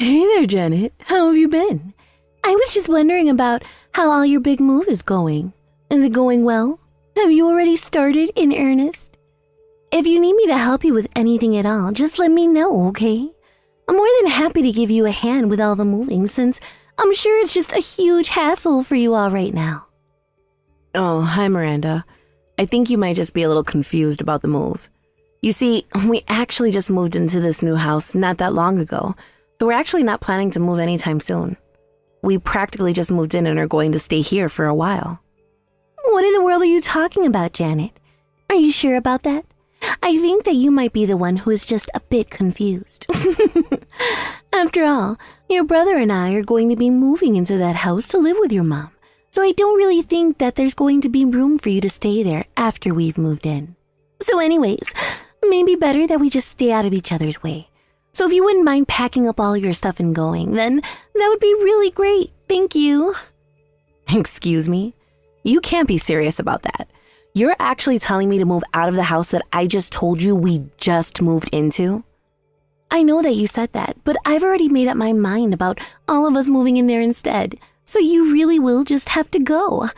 Hey there, Janet. How have you been? I was just wondering about how all your big move is going. Is it going well? Have you already started in earnest? If you need me to help you with anything at all, just let me know, okay? I'm more than happy to give you a hand with all the moving since I'm sure it's just a huge hassle for you all right now. Oh, hi, Miranda. I think you might just be a little confused about the move. You see, we actually just moved into this new house not that long ago, so we're actually not planning to move anytime soon. We practically just moved in and are going to stay here for a while. What in the world are you talking about, Janet? Are you sure about that? I think that you might be the one who is just a bit confused. After all, your brother and I are going to be moving into that house to live with your mom, so I don't really think that there's going to be room for you to stay there after we've moved in. So anyways, maybe better that we just stay out of each other's way. So if you wouldn't mind packing up all your stuff and going, then that would be really great. Thank you. Excuse me? You can't be serious about that. You're actually telling me to move out of the house that I just told you we just moved into? I know that you said that, but I've already made up my mind about all of us moving in there instead. So you really will just have to go.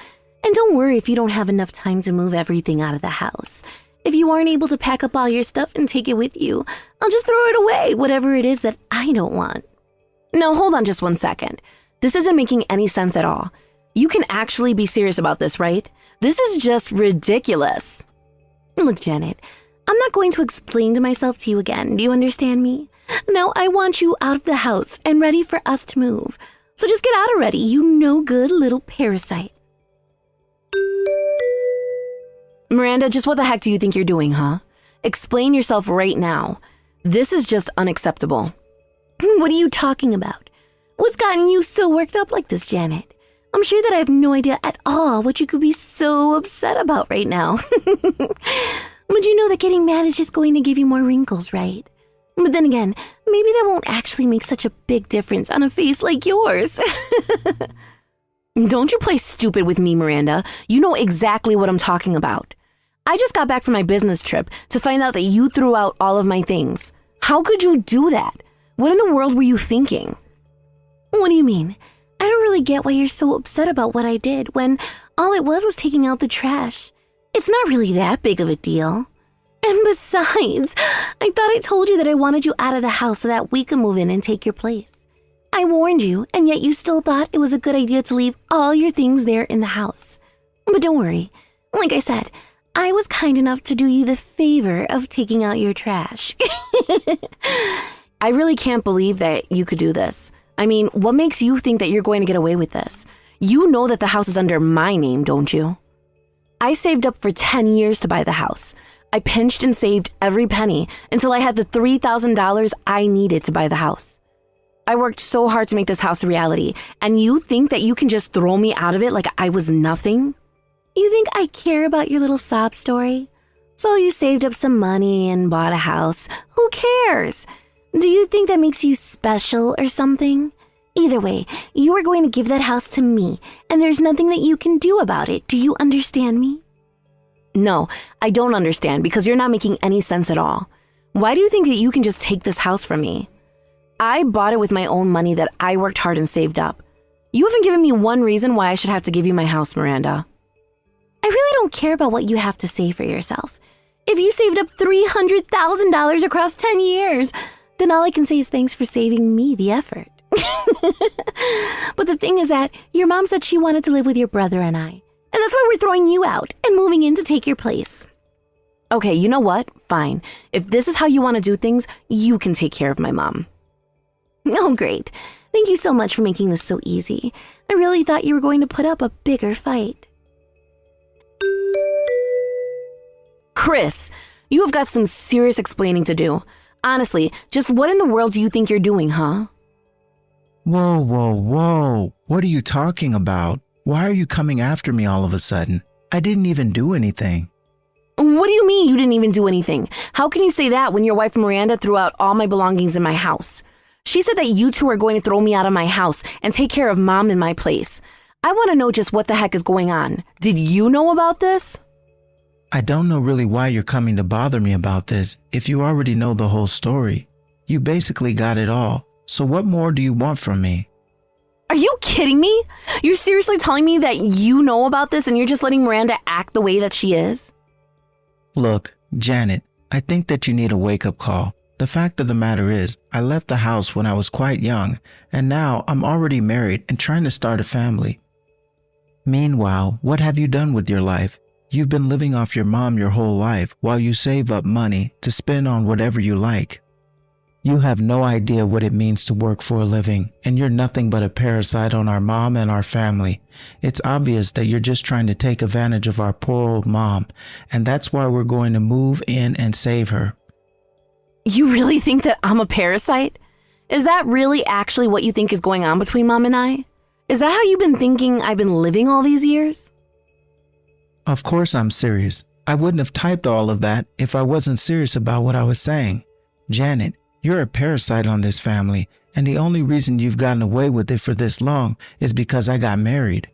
And don't worry if you don't have enough time to move everything out of the house. If you aren't able to pack up all your stuff and take it with you, I'll just throw it away, whatever it is that I don't want. No, hold on just 1 second. This isn't making any sense at all. You can actually be serious about this, right? This is just ridiculous. Look, Janet, I'm not going to explain myself to you again. Do you understand me? Now, I want you out of the house and ready for us to move. So just get out already, you no good little parasite. Miranda, just what the heck do you think you're doing, huh? Explain yourself right now. This is just unacceptable. What are you talking about? What's gotten you so worked up like this, Janet? I'm sure that I have no idea at all what you could be so upset about right now. But you know that getting mad is just going to give you more wrinkles, right? But then again, maybe that won't actually make such a big difference on a face like yours. Don't you play stupid with me, Miranda. You know exactly what I'm talking about. I just got back from my business trip to find out that you threw out all of my things. How could you do that? What in the world were you thinking? What do you mean? I don't really get why you're so upset about what I did when all it was taking out the trash. It's not really that big of a deal. And besides, I thought I told you that I wanted you out of the house so that we could move in and take your place. I warned you, and yet you still thought it was a good idea to leave all your things there in the house. But don't worry. Like I said, I was kind enough to do you the favor of taking out your trash. I really can't believe that you could do this. I mean, what makes you think that you're going to get away with this? You know that the house is under my name, don't you? I saved up for 10 years to buy the house. I pinched and saved every penny until I had the $3,000 I needed to buy the house. I worked so hard to make this house a reality, and you think that you can just throw me out of it like I was nothing? You think I care about your little sob story? So you saved up some money and bought a house. Who cares? Do you think that makes you special or something? Either way, you are going to give that house to me, and there's nothing that you can do about it. Do you understand me? No, I don't understand because you're not making any sense at all. Why do you think that you can just take this house from me? I bought it with my own money that I worked hard and saved up. You haven't given me one reason why I should have to give you my house, Miranda. I really don't care about what you have to say for yourself. If you saved up $300,000 across 10 years, then all I can say is thanks for saving me the effort. But the thing is that your mom said she wanted to live with your brother and I. And that's why we're throwing you out and moving in to take your place. Okay, you know what? Fine. If this is how you want to do things, you can take care of my mom. Oh, great. Thank you so much for making this so easy. I really thought you were going to put up a bigger fight. Chris, you have got some serious explaining to do. Honestly, just what in the world do you think you're doing, huh? Whoa, whoa, whoa. What are you talking about? Why are you coming after me all of a sudden? I didn't even do anything. What do you mean you didn't even do anything? How can you say that when your wife Miranda threw out all my belongings in my house? She said that you two are going to throw me out of my house and take care of mom in my place. I want to know just what the heck is going on. Did you know about this? I don't know really why you're coming to bother me about this if you already know the whole story. You basically got it all. So what more do you want from me? Are you kidding me? You're seriously telling me that you know about this and you're just letting Miranda act the way that she is? Look, Janet, I think that you need a wake-up call. The fact of the matter is, I left the house when I was quite young, and now I'm already married and trying to start a family. Meanwhile, what have you done with your life? You've been living off your mom your whole life while you save up money to spend on whatever you like. You have no idea what it means to work for a living, and you're nothing but a parasite on our mom and our family. It's obvious that you're just trying to take advantage of our poor old mom, and that's why we're going to move in and save her. You really think that I'm a parasite? Is that really actually what you think is going on between Mom and I? Is that how you've been thinking I've been living all these years? Of course I'm serious. I wouldn't have typed all of that if I wasn't serious about what I was saying. Janet, you're a parasite on this family, and the only reason you've gotten away with it for this long is because I got married.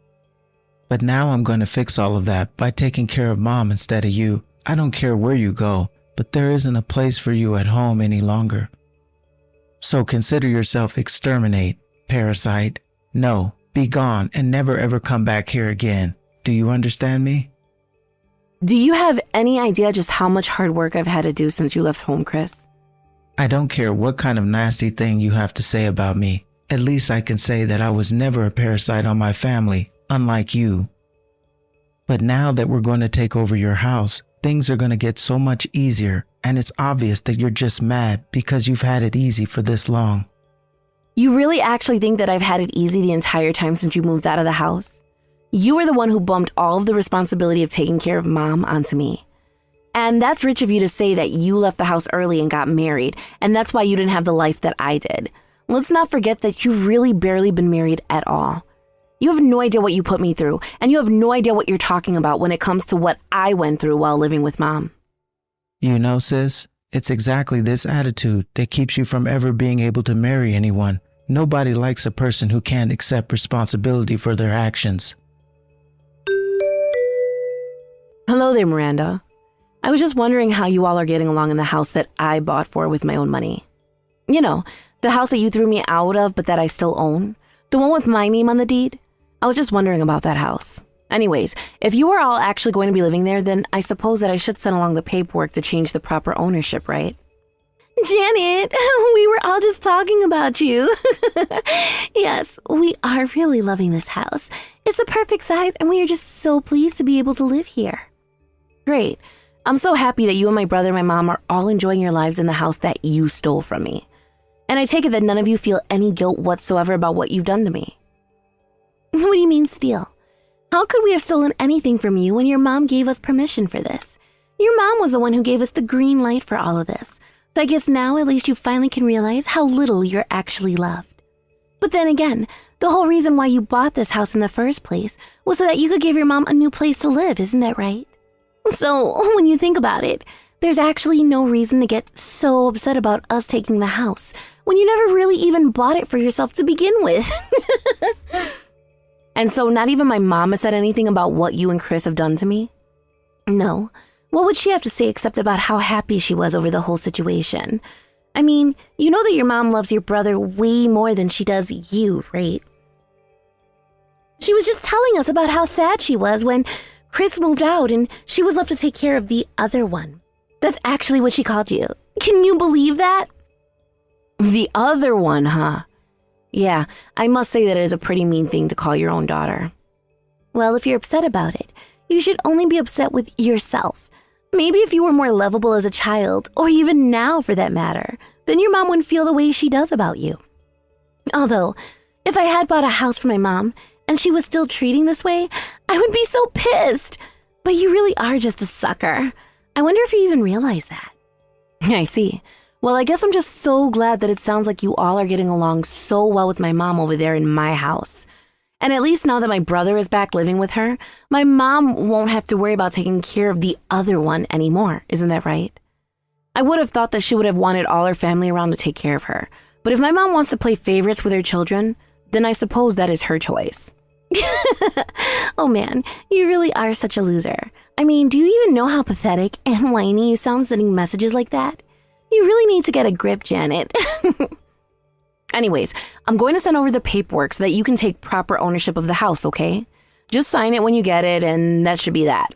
But now I'm going to fix all of that by taking care of Mom instead of you. I don't care where you go, but there isn't a place for you at home any longer. So consider yourself exterminate, parasite. No, be gone and never ever come back here again. Do you understand me? Do you have any idea just how much hard work I've had to do since you left home, Chris? I don't care what kind of nasty thing you have to say about me. At least I can say that I was never a parasite on my family, unlike you. But now that we're going to take over your house, things are going to get so much easier, and it's obvious that you're just mad because you've had it easy for this long. You really actually think that I've had it easy the entire time since you moved out of the house? You were the one who bumped all of the responsibility of taking care of Mom onto me. And that's rich of you to say that you left the house early and got married, and that's why you didn't have the life that I did. Let's not forget that you've really barely been married at all. You have no idea what you put me through, and you have no idea what you're talking about when it comes to what I went through while living with Mom. You know, sis, it's exactly this attitude that keeps you from ever being able to marry anyone. Nobody likes a person who can't accept responsibility for their actions. Hello there, Miranda. I was just wondering how you all are getting along in the house that I bought for with my own money. You know, the house that you threw me out of but that I still own. The one with my name on the deed. I was just wondering about that house. Anyways, if you are all actually going to be living there, then I suppose that I should send along the paperwork to change the proper ownership, right? Janet, we were all just talking about you. Yes, we are really loving this house. It's the perfect size and we are just so pleased to be able to live here. Great. I'm so happy that you and my brother and my mom are all enjoying your lives in the house that you stole from me. And I take it that none of you feel any guilt whatsoever about what you've done to me. What do you mean steal? How could we have stolen anything from you when your mom gave us permission for this? Your mom was the one who gave us the green light for all of this. So I guess now at least you finally can realize how little you're actually loved. But then again, the whole reason why you bought this house in the first place was so that you could give your mom a new place to live, isn't that right? So when you think about it, there's actually no reason to get so upset about us taking the house when you never really even bought it for yourself to begin with. And so not even my mom has said anything about what you and Chris have done to me? No. What would she have to say except about how happy she was over the whole situation? I mean, you know that your mom loves your brother way more than she does you, right? She was just telling us about how sad she was when Chris moved out and she was left to take care of the other one. That's actually what she called you. Can you believe that? The other one, huh? Yeah, I must say that it is a pretty mean thing to call your own daughter. Well, if you're upset about it, you should only be upset with yourself. Maybe if you were more lovable as a child, or even now for that matter, then your mom wouldn't feel the way she does about you. Although, if I had bought a house for my mom, and she was still treating this way, I would be so pissed. But you really are just a sucker. I wonder if you even realize that. I see. Well, I guess I'm just so glad that it sounds like you all are getting along so well with my mom over there in my house. And at least now that my brother is back living with her, my mom won't have to worry about taking care of the other one anymore. Isn't that right? I would have thought that she would have wanted all her family around to take care of her. But if my mom wants to play favorites with her children, then I suppose that is her choice. Oh man, you really are such a loser. I mean, do you even know how pathetic and whiny you sound sending messages like that? You really need to get a grip, Janet. Anyways, I'm going to send over the paperwork so that you can take proper ownership of the house, okay? Just sign it when you get it, and that should be that.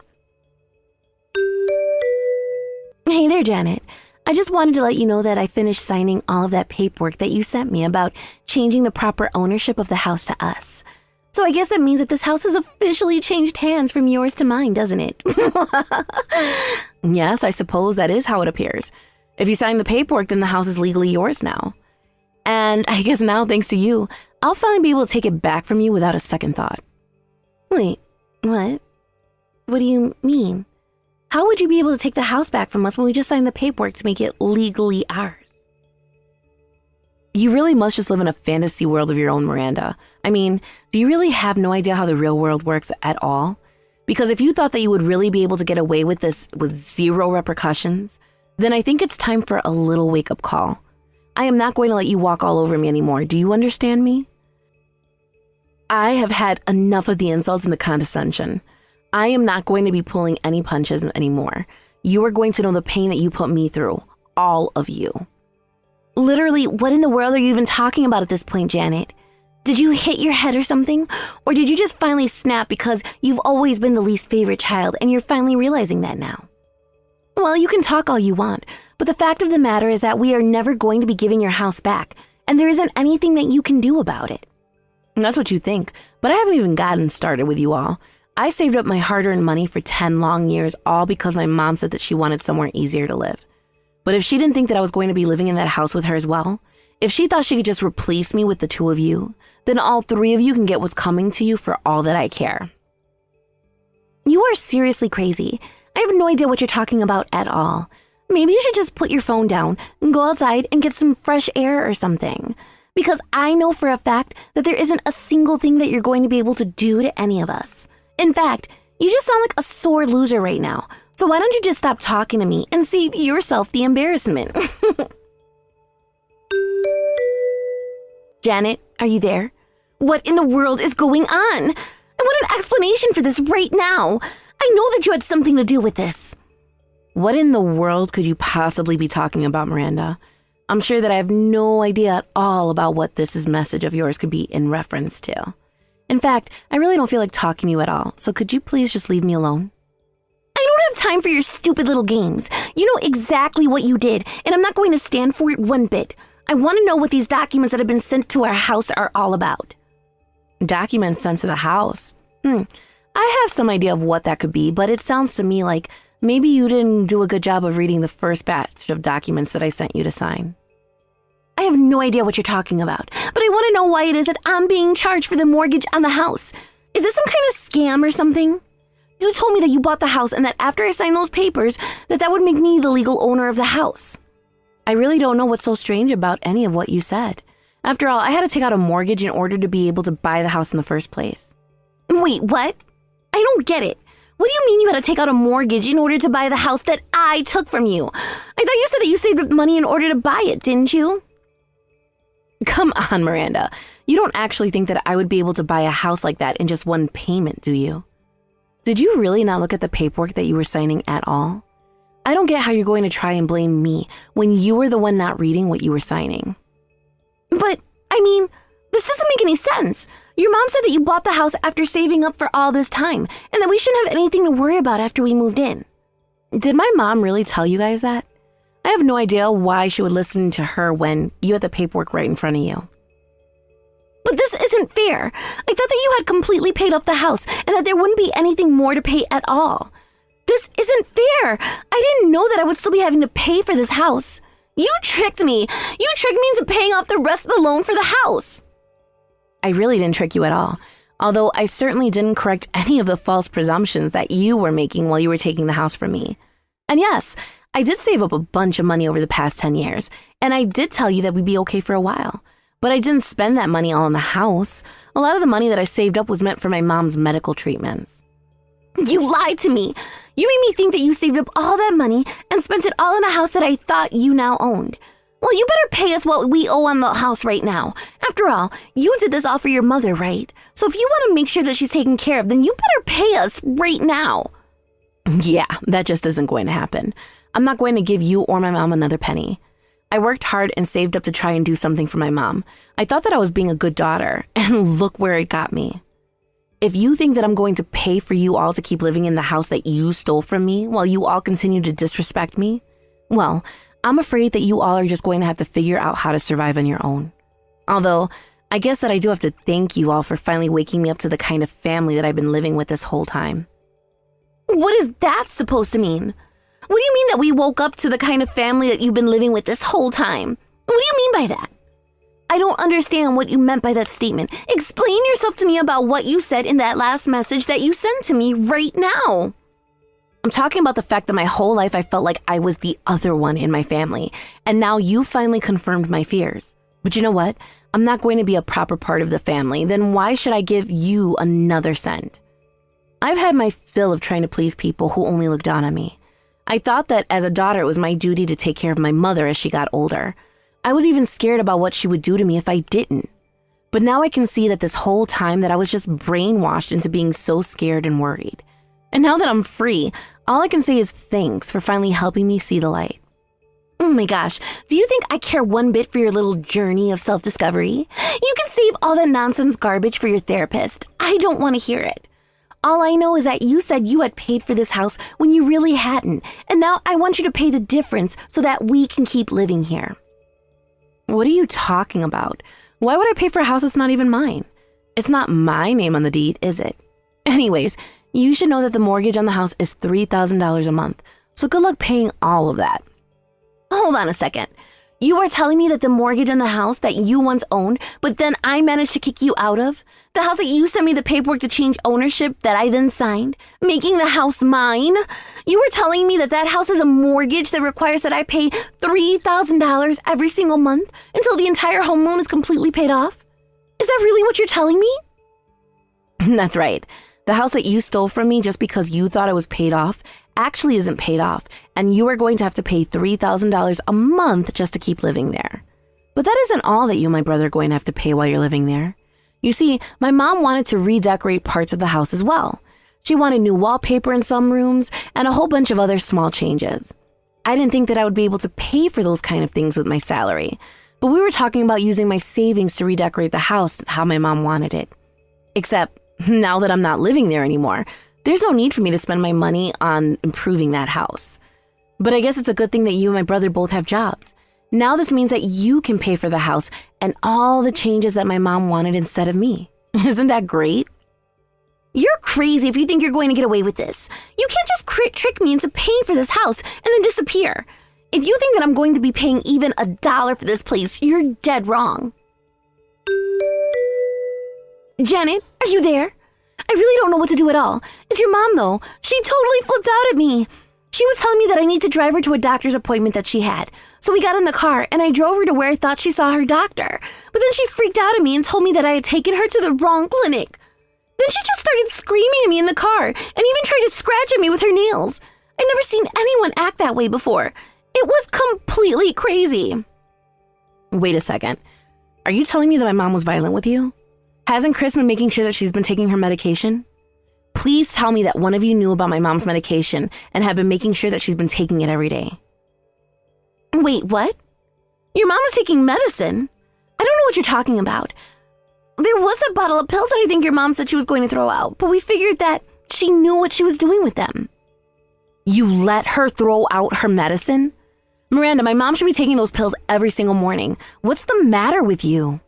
Hey there, Janet. I just wanted to let you know that I finished signing all of that paperwork that you sent me about changing the proper ownership of the house to us. So I guess that means that this house has officially changed hands from yours to mine, doesn't it? Yes, I suppose that is how it appears. If you sign the paperwork, then the house is legally yours now. And I guess now, thanks to you, I'll finally be able to take it back from you without a second thought. Wait, what? What do you mean? How would you be able to take the house back from us when we just signed the paperwork to make it legally ours? You really must just live in a fantasy world of your own, Miranda. I mean, do you really have no idea how the real world works at all? Because if you thought that you would really be able to get away with this with zero repercussions, then I think it's time for a little wake-up call. I am not going to let you walk all over me anymore. Do you understand me? I have had enough of the insults and the condescension. I am not going to be pulling any punches anymore. You are going to know the pain that you put me through. All of you. Literally, what in the world are you even talking about at this point, Janet? Did you hit your head or something? Or did you just finally snap because you've always been the least favorite child and you're finally realizing that now? Well, you can talk all you want, but the fact of the matter is that we are never going to be giving your house back, and there isn't anything that you can do about it. And that's what you think, but I haven't even gotten started with you all. I saved up my hard-earned money for 10 long years, all because my mom said that she wanted somewhere easier to live. But if she didn't think that I was going to be living in that house with her as well, if she thought she could just replace me with the two of you, then all three of you can get what's coming to you for all that I care. You are seriously crazy. I have no idea what you're talking about at all. Maybe you should just put your phone down and go outside and get some fresh air or something. Because I know for a fact that there isn't a single thing that you're going to be able to do to any of us. In fact, you just sound like a sore loser right now. So why don't you just stop talking to me and save yourself the embarrassment? Janet, are you there? What in the world is going on? I want an explanation for this right now. I know that you had something to do with this. What in the world could you possibly be talking about, Miranda? I'm sure that I have no idea at all about what this message of yours could be in reference to. In fact, I really don't feel like talking to you at all, so could you please just leave me alone? I don't have time for your stupid little games. You know exactly what you did, and I'm not going to stand for it one bit. I want to know what these documents that have been sent to our house are all about. Documents sent to the house? I have some idea of what that could be, but it sounds to me like maybe you didn't do a good job of reading the first batch of documents that I sent you to sign. I have no idea what you're talking about, but I want to know why it is that I'm being charged for the mortgage on the house. Is this some kind of scam or something? You told me that you bought the house and that after I signed those papers, that would make me the legal owner of the house. I really don't know what's so strange about any of what you said. After all, I had to take out a mortgage in order to be able to buy the house in the first place. Wait, what? I don't get it. What do you mean you had to take out a mortgage in order to buy the house that I took from you? I thought you said that you saved up money in order to buy it, didn't you? Come on, Miranda. You don't actually think that I would be able to buy a house like that in just one payment, do you? Did you really not look at the paperwork that you were signing at all? I don't get how you're going to try and blame me when you were the one not reading what you were signing. But, I mean, this doesn't make any sense. Your mom said that you bought the house after saving up for all this time, and that we shouldn't have anything to worry about after we moved in. Did my mom really tell you guys that? I have no idea why she would listen to her when you had the paperwork right in front of you. But this isn't fair. I thought that you had completely paid off the house and that there wouldn't be anything more to pay at all. This isn't fair. I didn't know that I would still be having to pay for this house. You tricked me. You tricked me into paying off the rest of the loan for the house. I really didn't trick you at all, although I certainly didn't correct any of the false presumptions that you were making while you were taking the house from me. And yes, I did save up a bunch of money over the past 10 years, and I did tell you that we'd be okay for a while. But I didn't spend that money all on the house. A lot of the money that I saved up was meant for my mom's medical treatments. You lied to me. You made me think that you saved up all that money and spent it all on a house that I thought you now owned. Well, you better pay us what we owe on the house right now. After all, you did this all for your mother, right? So if you want to make sure that she's taken care of, then you better pay us right now. Yeah, that just isn't going to happen. I'm not going to give you or my mom another penny. I worked hard and saved up to try and do something for my mom. I thought that I was being a good daughter, and look where it got me. If you think that I'm going to pay for you all to keep living in the house that you stole from me while you all continue to disrespect me, well, I'm afraid that you all are just going to have to figure out how to survive on your own. Although, I guess that I do have to thank you all for finally waking me up to the kind of family that I've been living with this whole time. What is that supposed to mean? What do you mean that we woke up to the kind of family that you've been living with this whole time? What do you mean by that? I don't understand what you meant by that statement. Explain yourself to me about what you said in that last message that you sent to me right now. I'm talking about the fact that my whole life I felt like I was the other one in my family, and now you finally confirmed my fears. But you know what? I'm not going to be a proper part of the family. Then why should I give you another cent? I've had my fill of trying to please people who only look down on me. I thought that as a daughter, it was my duty to take care of my mother as she got older. I was even scared about what she would do to me if I didn't. But now I can see that this whole time that I was just brainwashed into being so scared and worried. And now that I'm free, all I can say is thanks for finally helping me see the light. Oh my gosh, do you think I care one bit for your little journey of self-discovery? You can save all that nonsense garbage for your therapist. I don't want to hear it. All I know is that you said you had paid for this house when you really hadn't, and now I want you to pay the difference so that we can keep living here. What are you talking about? Why would I pay for a house that's not even mine? It's not my name on the deed, is it? Anyways, you should know that the mortgage on the house is $3,000 a month, so good luck paying all of that. Hold on a second. You are telling me that the mortgage on the house that you once owned, but then I managed to kick you out of? The house that you sent me the paperwork to change ownership that I then signed, making the house mine? You were telling me that that house has a mortgage that requires that I pay $3,000 every single month until the entire home loan is completely paid off? Is that really what you're telling me? That's right. The house that you stole from me just because you thought it was paid off actually isn't paid off, and you are going to have to pay $3,000 a month just to keep living there. But that isn't all that you and my brother are going to have to pay while you're living there. You see, my mom wanted to redecorate parts of the house as well. She wanted new wallpaper in some rooms and a whole bunch of other small changes. I didn't think that I would be able to pay for those kind of things with my salary, but we were talking about using my savings to redecorate the house how my mom wanted it. Except, now that I'm not living there anymore, there's no need for me to spend my money on improving that house. But I guess it's a good thing that you and my brother both have jobs. Now this means that you can pay for the house and all the changes that my mom wanted instead of me. Isn't that great? You're crazy if you think you're going to get away with this. You can't just trick me into paying for this house and then disappear. If you think that I'm going to be paying even $1 for this place, you're dead wrong. Janet, are you there? I really don't know what to do at all. It's your mom, though. She totally flipped out at me. She was telling me that I need to drive her to a doctor's appointment that she had. So we got in the car, and I drove her to where I thought she saw her doctor. But then she freaked out at me and told me that I had taken her to the wrong clinic. Then she just started screaming at me in the car and even tried to scratch at me with her nails. I'd never seen anyone act that way before. It was completely crazy. Wait a second. Are you telling me that my mom was violent with you? Hasn't Chris been making sure that she's been taking her medication? Please tell me that one of you knew about my mom's medication and have been making sure that she's been taking it every day. Wait, what? Your mom is taking medicine? I don't know what you're talking about. There was that bottle of pills that I think your mom said she was going to throw out, but we figured that she knew what she was doing with them. You let her throw out her medicine? Miranda, my mom should be taking those pills every single morning. What's the matter with you?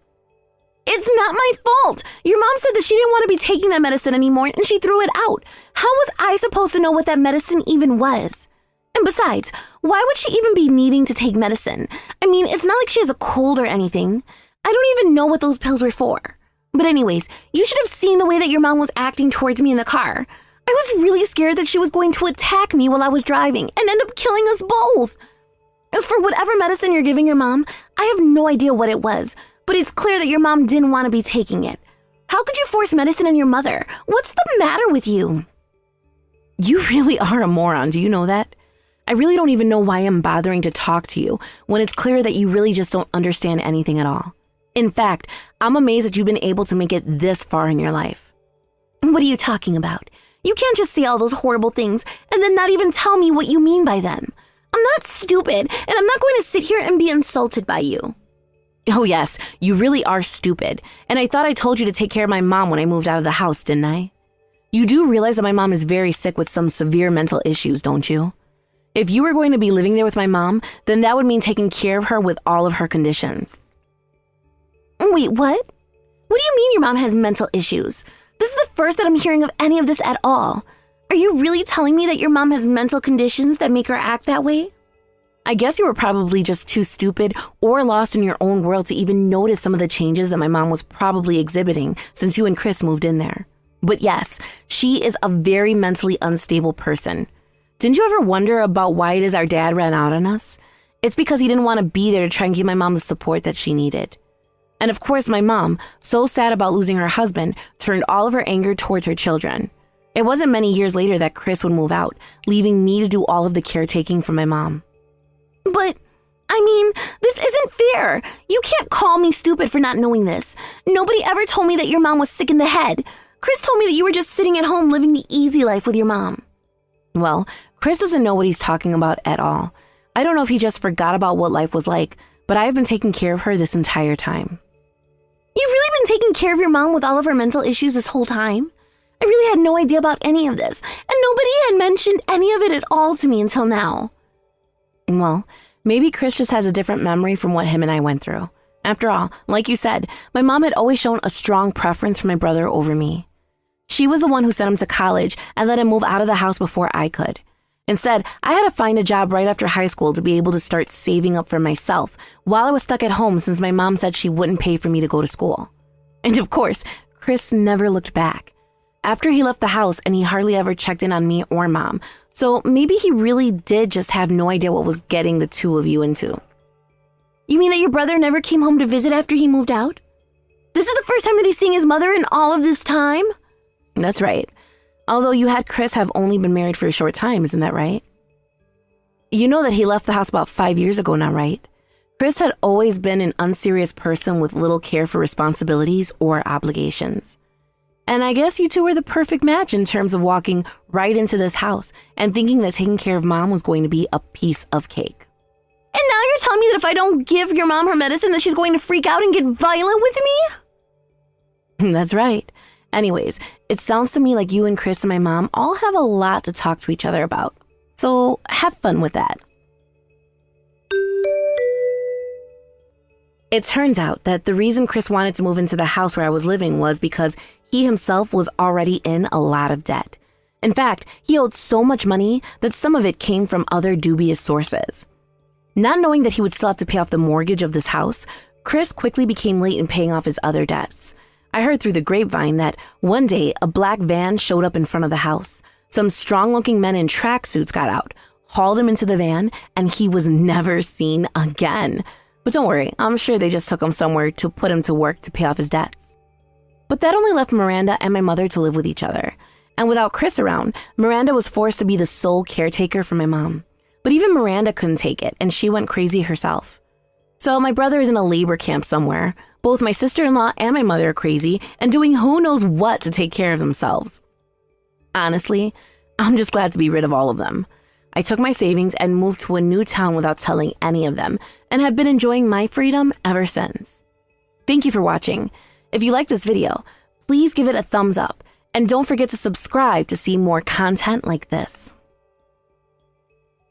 It's not my fault. Your mom said that she didn't want to be taking that medicine anymore and she threw it out. How was I supposed to know what that medicine even was? And besides, why would she even be needing to take medicine? I mean, it's not like she has a cold or anything. I don't even know what those pills were for. But anyways, you should have seen the way that your mom was acting towards me in the car. I was really scared that she was going to attack me while I was driving and end up killing us both. As for whatever medicine you're giving your mom, I have no idea what it was. But it's clear that your mom didn't want to be taking it. How could you force medicine on your mother? What's the matter with you? You really are a moron, do you know that? I really don't even know why I'm bothering to talk to you when it's clear that you really just don't understand anything at all. In fact, I'm amazed that you've been able to make it this far in your life. What are you talking about? You can't just say all those horrible things and then not even tell me what you mean by them. I'm not stupid, and I'm not going to sit here and be insulted by you. Oh yes, you really are stupid, and I thought I told you to take care of my mom when I moved out of the house, didn't I? You do realize that my mom is very sick with some severe mental issues, don't you? If you were going to be living there with my mom, then that would mean taking care of her with all of her conditions. Wait, what? What do you mean your mom has mental issues? This is the first that I'm hearing of any of this at all. Are you really telling me that your mom has mental conditions that make her act that way? I guess you were probably just too stupid or lost in your own world to even notice some of the changes that my mom was probably exhibiting since you and Chris moved in there. But yes, she is a very mentally unstable person. Didn't you ever wonder about why it is our dad ran out on us? It's because he didn't want to be there to try and give my mom the support that she needed. And of course, my mom, so sad about losing her husband, turned all of her anger towards her children. It wasn't many years later that Chris would move out, leaving me to do all of the caretaking for my mom. But, I mean, this isn't fair. You can't call me stupid for not knowing this. Nobody ever told me that your mom was sick in the head. Chris told me that you were just sitting at home living the easy life with your mom. Well, Chris doesn't know what he's talking about at all. I don't know if he just forgot about what life was like, but I've been taking care of her this entire time. You've really been taking care of your mom with all of her mental issues this whole time? I really had no idea about any of this, and nobody had mentioned any of it at all to me until now. Well, maybe Chris just has a different memory from what him and I went through. After all, like you said, my mom had always shown a strong preference for my brother over me. She was the one who sent him to college and let him move out of the house before I could. Instead, I had to find a job right after high school to be able to start saving up for myself while I was stuck at home since my mom said she wouldn't pay for me to go to school. And of course, Chris never looked back. After he left the house, and he hardly ever checked in on me or mom, so maybe he really did just have no idea what was getting the two of you into. You mean that your brother never came home to visit after he moved out? This is the first time that he's seeing his mother in all of this time? That's right. Although you had Chris have only been married for a short time, isn't that right? You know that he left the house about 5 years ago now, right? Chris had always been an unserious person with little care for responsibilities or obligations. And I guess you two were the perfect match in terms of walking right into this house and thinking that taking care of mom was going to be a piece of cake. And now you're telling me that if I don't give your mom her medicine that she's going to freak out and get violent with me? That's right. Anyways, it sounds to me like you and Chris and my mom all have a lot to talk to each other about. So have fun with that. It turns out that the reason Chris wanted to move into the house where I was living was because he himself was already in a lot of debt. In fact, he owed so much money that some of it came from other dubious sources. Not knowing that he would still have to pay off the mortgage of this house, Chris quickly became late in paying off his other debts. I heard through the grapevine that one day a black van showed up in front of the house. Some strong-looking men in tracksuits got out, hauled him into the van, and he was never seen again. But don't worry, I'm sure they just took him somewhere to put him to work to pay off his debts. But that only left Miranda and my mother to live with each other. And without Chris around, Miranda was forced to be the sole caretaker for my mom. But even Miranda couldn't take it, and she went crazy herself. So my brother is in a labor camp somewhere. Both my sister-in-law and my mother are crazy and doing who knows what to take care of themselves. Honestly, I'm just glad to be rid of all of them. I took my savings and moved to a new town without telling any of them, and have been enjoying my freedom ever since. Thank you for watching. If you like this video, please give it a thumbs up, and don't forget to subscribe to see more content like this.